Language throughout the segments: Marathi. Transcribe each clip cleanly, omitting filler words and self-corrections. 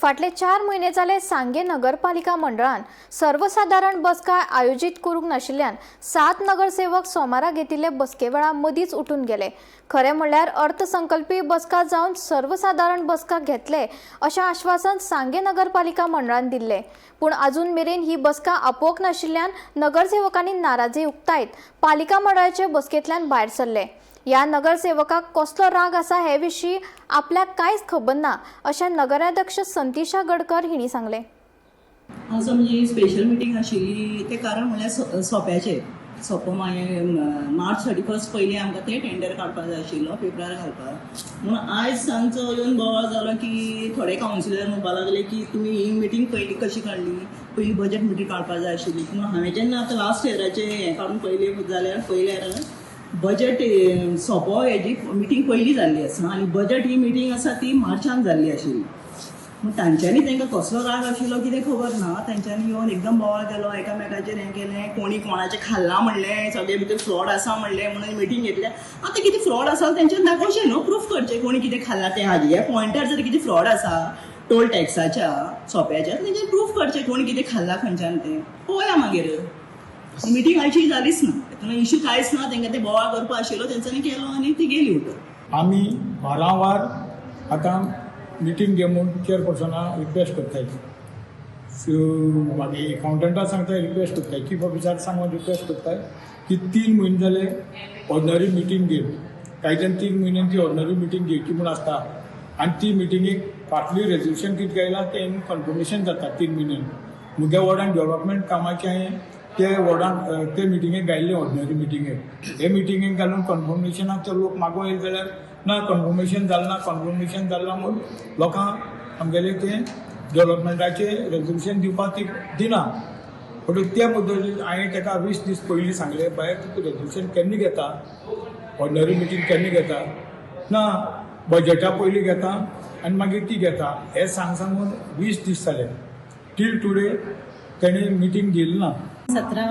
फाटले 4 महिने जाले सांगे नगरपालिका मंडळान सर्वसाधारण बसका आयोजित करूंक नाशिल्ल्यान 7 नगरसेवक सोमारा घेतिल्ले बसके वेळा मदींच उठून गेले। खरे म्हणल्यार अर्थसंकल्पीय बसका जावन सर्वसाधारण बसका घेतले अशें आश्वासन सांगे नगरपालिका मंडळान दिल्ले, पूण अजून मेरेन ही बसका आपोवंक नाशिल्ल्यान नगरसेवकांनी नाराजी उक्तायत पालिका मंडळाचे बसकेंतल्यान भायर सरले। या नगरसेवकाक कसलो राग आसा हे विशीं आपल्याक कांयच खबर ना अशें नगराध्यक्ष संतिशा गडकर हिंणी सांगले। आज आमची स्पेशल मिटींग आशिल्ली ते कारण म्हणल्यार सोप्याचे सोपो मार्च 31 पयलीं आमकां ते टेंडर काडपाक जाय आशिल्लो पेपरार घालपाक म्हणून आयज सांजचो येवन बोवाळ जालो की थोडे कावन्सिलर म्हणपाक लागले की तुमी ही मिटींग पयलीं कशी काडली, पयलीं बजेट मिटींग काडपाक जाय आशिल्ली। पूण हांवें जेन्ना आतां लास्ट इयराचें हें काडून पयलें जाल्यार पयल्यार बजेट सोपो हेजी मिटींग पयलीं जाल्ली आसा आनी बजेट ही मिटींग आसा ती मार्चान जाल्ली आशिल्ली। मग तांच्यांनी तांकां कसलो राग आशिल्लो कितें खबर ना, तांच्यांनी येवन एकदम बोवाळ केलो, एकामेकाचेर हें केलें, कोणी कोणाचें खाल्लां म्हणलें, सगळे भितर फ्रॉड आसा म्हणलें म्हणून मिटींग घेतल्या। आतां कितें फ्रॉड आसा तेंच्यान दाखोवचें न्हू, प्रूफ करचें कोणी कितें खाल्लां तें हाजी ह्या पॉयंटार जर कितें फ्रॉड आसा टोल टॅक्साच्या सोप्याच्या तेंच्यान प्रूफ करचें कोणी कितें खाल्लां खंयच्यान तें पळोवया मागीर। मिटींग आयची जालीच ना, तेन्ना इश्यू कांयच ना, तांकां ते बोवाळ करपा आशिल्लो तेंच्यांनी केलो आनी ती गेली उतर। आमी वारंवार आतां मिटींग घे म्हूण चेअरपर्सनाक रिक्वेस्ट करताय, मागीर अकावंटंटाक सांगताय रिक्वेस्ट करताय, चीफ ऑफिसराक सांगून रिक्वेस्ट करताय की 3 म्हयने जाले ऑर्डनरी मिटींग घे, कांयच्यान 3 म्हयन्यांची ऑर्डनरी मिटींग घेवची म्हूण आसता आनी ती मिटींगेक फाटली रेजोल्युशन कितें केलां तें कन्फर्मेशन जाता 3 म्हयन्यान। मुद्या वॉर्डान डेव्हलपमेंट कामाचें हांवें ते वॉर्डान ते मिटींगेक घायल्लें ऑर्डनरी मिटींगेक, हे मिटींगेक घालून कन्फर्मेशनाक तर लोक मागो येयले जाल्यार ना कन्फर्मेशन जालें ना कन्फर्मेशन जालां म्हूण लोकांक आमगेलें तें डेव्हलपमेंटाचें रेजोल्युशन दिवपाक ती दिना। पूण त्या मुद्दे हांवें ताका 20 दीस पयलीं सांगलें बाय तूं रेजोल्युशन केन्ना घेता, ऑर्डनरी मिटींग केन्ना घेता, ना बजेटा पयलीं घेता आनी मागीर ती घेता, हें सांगून 20 दीस जाले, टील टुडे तेणें मिटींग घेतली ना। 17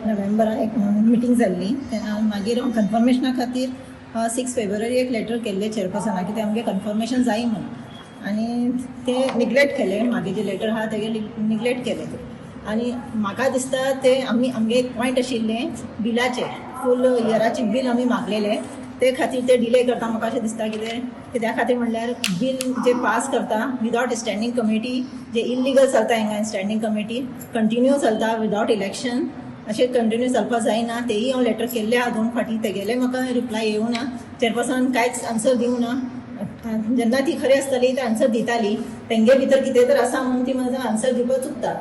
नोव्हेंबराक एक मिटींग जाल्ली, तेन्ना मागीर कन्फर्मेशना खातीर 6 फेब्रुवारी एक लेटर केल्लें चेअरपर्सनाक की ते आमगे कन्फर्मेशन जाय म्हणून, आनी ते निग्लेक्ट केलें, मागे जे लेटर आहा तेगे निग्लेक्ट केलें आनी म्हाका दिसता ते आमगे एक पॉयंट आशिल्लें बिलाचें, फूल इयराची बील आमी मागलेलें ते खातीर ते डिले करता म्हाका अशें दिसता कित्या खातीर म्हणल्यार बील जे पास करता विदावट स्टँडींग कमिटी, जे इल्लिगल चलता हिंगा स्टँडींग कमिटी कंटिन्यू चलता विदावट इलेक्शन, अशें कंटिन्यू चलपा जायना। तेही हांव लेटर केल्ले आहा 2 फावटी, तेगेले म्हाका रिप्लाय येवना, चेअरपर्सन कांयच आन्सर दिवना। जेन्ना ती खरी आसतली ती आन्सर दिताली, तेंगे भितर कितें तर आसा म्हणून ती म्हाका आन्सर दिवपाक चुकता।